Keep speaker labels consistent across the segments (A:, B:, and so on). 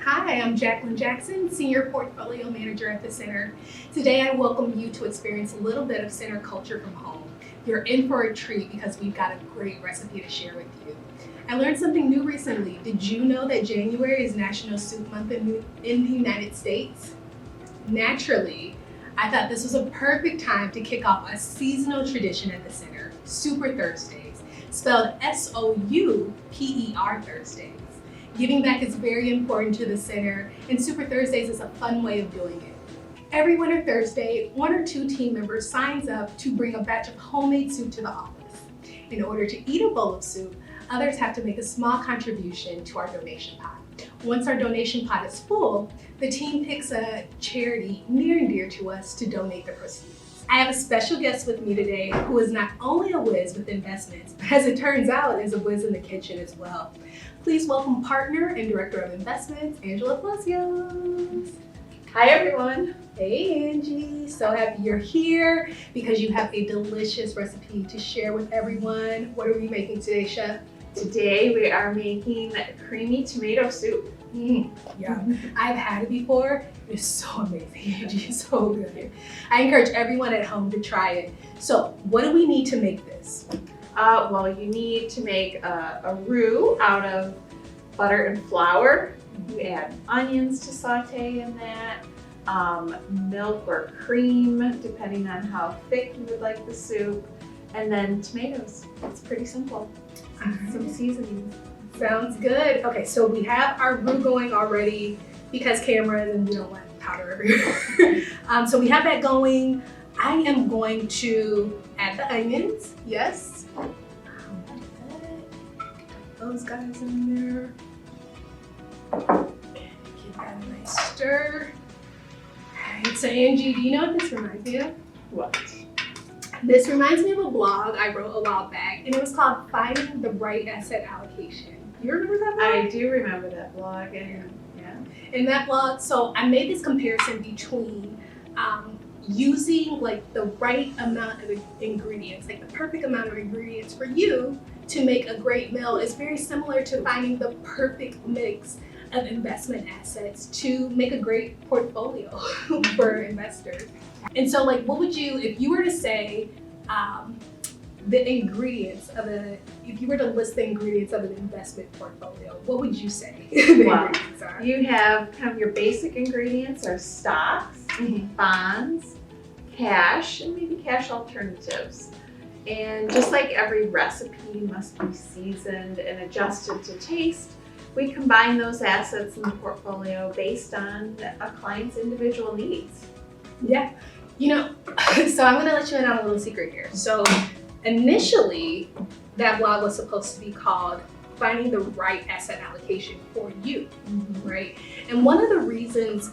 A: Hi, I'm Jacqueline Jackson, Senior Portfolio Manager at the Center. Today I welcome you to experience a little bit of Center culture from home. You're in for a treat because we've got a great recipe to share with you. I learned something new recently. Did you know that January is National Soup Month in the United States? Naturally, I thought this was a perfect time to kick off a seasonal tradition at the Center, Super Thursdays, spelled S-O-U-P-E-R Thursdays. Giving back is very important to the Center, and Super Thursdays is a fun way of doing it. Every Winter Thursday, one or two team members signs up to bring a batch of homemade soup to the office. In order to eat a bowl of soup, others have to make a small contribution to our donation pot. Once our donation pot is full, the team picks a charity near and dear to us to donate the proceeds. I have a special guest with me today who is not only a whiz with investments, but as it turns out, is a whiz in the kitchen as well. Please welcome Partner and Director of Investments, Angela Palacios.
B: Hi everyone.
A: Hey Angie, so happy you're here because you have a delicious recipe to share with everyone. What are we making today, Chef?
B: Today we are making creamy tomato soup.
A: Yeah, I've had it before. It's so amazing, Angie, it's so good. I encourage everyone at home to try it. So what do we need to make this?
B: Well, you need to make a roux out of butter and flour. You add onions to saute in that, milk or cream, depending on how thick you would like the soup, and then tomatoes. It's pretty simple. Some seasonings.
A: Sounds good. Okay, so we have our roux going already because cameras and we don't want powder everywhere. So we have that going. I am going to add the onions. Yes. Those guys in there. Give that a nice stir. Alright, so Angie, do you know what this reminds me of?
B: What?
A: This reminds me of a blog I wrote a while back, and it was called Finding the Right Asset Allocation. You remember that blog?
B: I do remember that blog, and yeah.
A: In that blog, so I made this comparison between using like the right amount of ingredients, like the perfect amount of ingredients for you to make a great meal is very similar to finding the perfect mix of investment assets to make a great portfolio for investors. And so like, what would you, if you were to say the ingredients of if you were to list the ingredients of an investment portfolio, what would you say the
B: Well,
A: ingredients are?
B: you have kind of your basic ingredients are stocks, bonds, cash, and maybe cash alternatives. And just like every recipe must be seasoned and adjusted to taste, we combine those assets in the portfolio based on a client's individual needs.
A: Yeah, you know, so I'm gonna let you in on a little secret here. So initially, that blog was supposed to be called Finding the Right Asset Allocation for You, right? And one of the reasons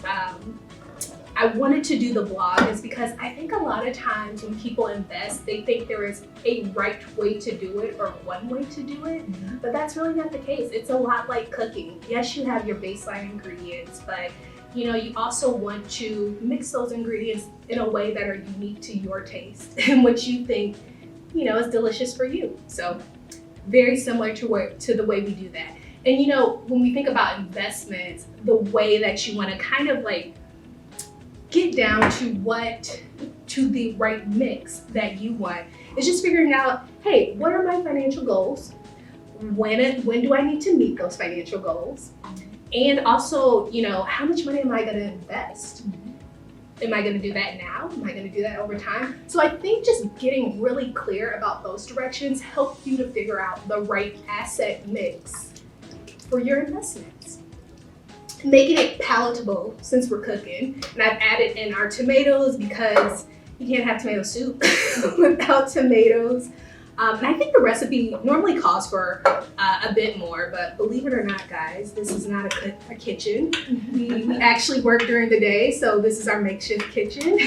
A: I wanted to do the blog is because I think a lot of times when people invest, they think there is a right way to do it or one way to do it, but that's really not the case. It's a lot like cooking. Yes, you have your baseline ingredients, but you know, you also want to mix those ingredients in a way that are unique to your taste and what you think, you know, is delicious for you. So very similar to the way we do that. And you know, when we think about investments, the way that you want to kind of like get down to the right mix that you want is just figuring out, hey, what are my financial goals? When do I need to meet those financial goals? And also, you know, how much money am I going to invest? Am I going to do that now? Am I going to do that over time? So I think just getting really clear about those directions help you to figure out the right asset mix for your investments. Making it palatable since we're cooking. And I've added in our tomatoes because you can't have tomato soup without tomatoes. And I think the recipe normally calls for a bit more, but believe it or not, guys, this is not a kitchen. We actually work during the day, so this is our makeshift kitchen.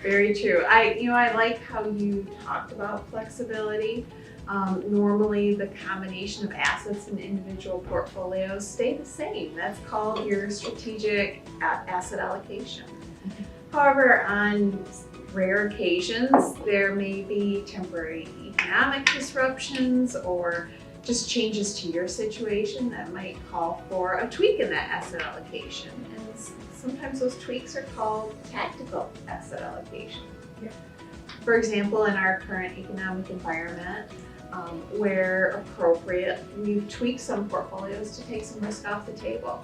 B: Very true. I like how you talked about flexibility. Normally the combination of assets in individual portfolios stay the same. That's called your strategic asset allocation. However, on rare occasions, there may be temporary economic disruptions or just changes to your situation that might call for a tweak in that asset allocation. And sometimes those tweaks are called tactical asset allocation.
A: Yeah.
B: For example, in our current economic environment, where appropriate, we've tweaked some portfolios to take some risk off the table.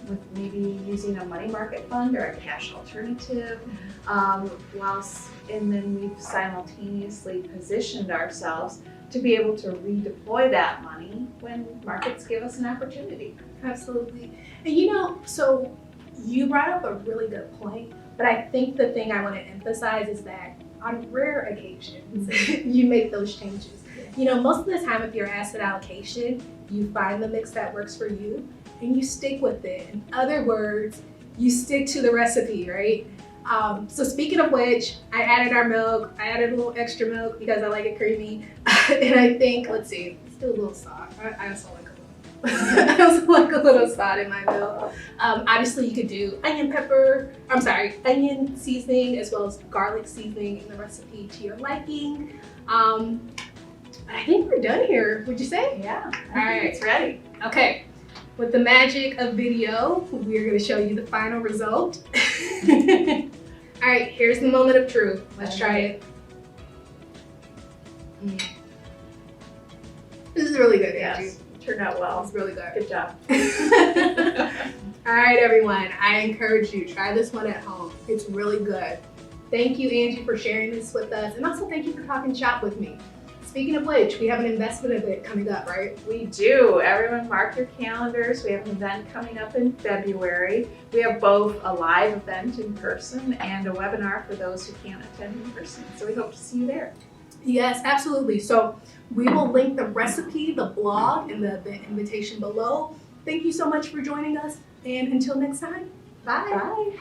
B: With maybe using a money market fund or a cash alternative, and then we've simultaneously positioned ourselves to be able to redeploy that money when markets give us an opportunity.
A: Absolutely. And so you brought up a really good point, but I think the thing I want to emphasize is that on rare occasions, you make those changes. Most of the time with your asset allocation, you find the mix that works for you and you stick with it. In other words, you stick to the recipe, right? So speaking of which, I added our milk. I added a little extra milk because I like it creamy. And I think, let's see, let's do a little salt. I also like a little salt in my milk. Obviously you could do onion seasoning as well as garlic seasoning in the recipe to your liking. I think we're done here, would you say?
B: Yeah.
A: All right.
B: It's ready.
A: Okay. With the magic of video, we're going to show you the final result. All right, here's the moment of truth. Let's try it. This is really good, Angie.
B: Yes. Turned out well.
A: It's really good.
B: Good job.
A: All right, everyone. I encourage you, try this one at home. It's really good. Thank you, Angie, for sharing this with us. And also thank you for talking shop with me. Speaking of which, we have an investment event coming up, right?
B: We do. Everyone mark your calendars. We have an event coming up in February. We have both a live event in person and a webinar for those who can't attend in person. So we hope to see you there.
A: Yes, absolutely. So we will link the recipe, the blog, and the invitation below. Thank you so much for joining us. And until next time, bye.
B: Bye.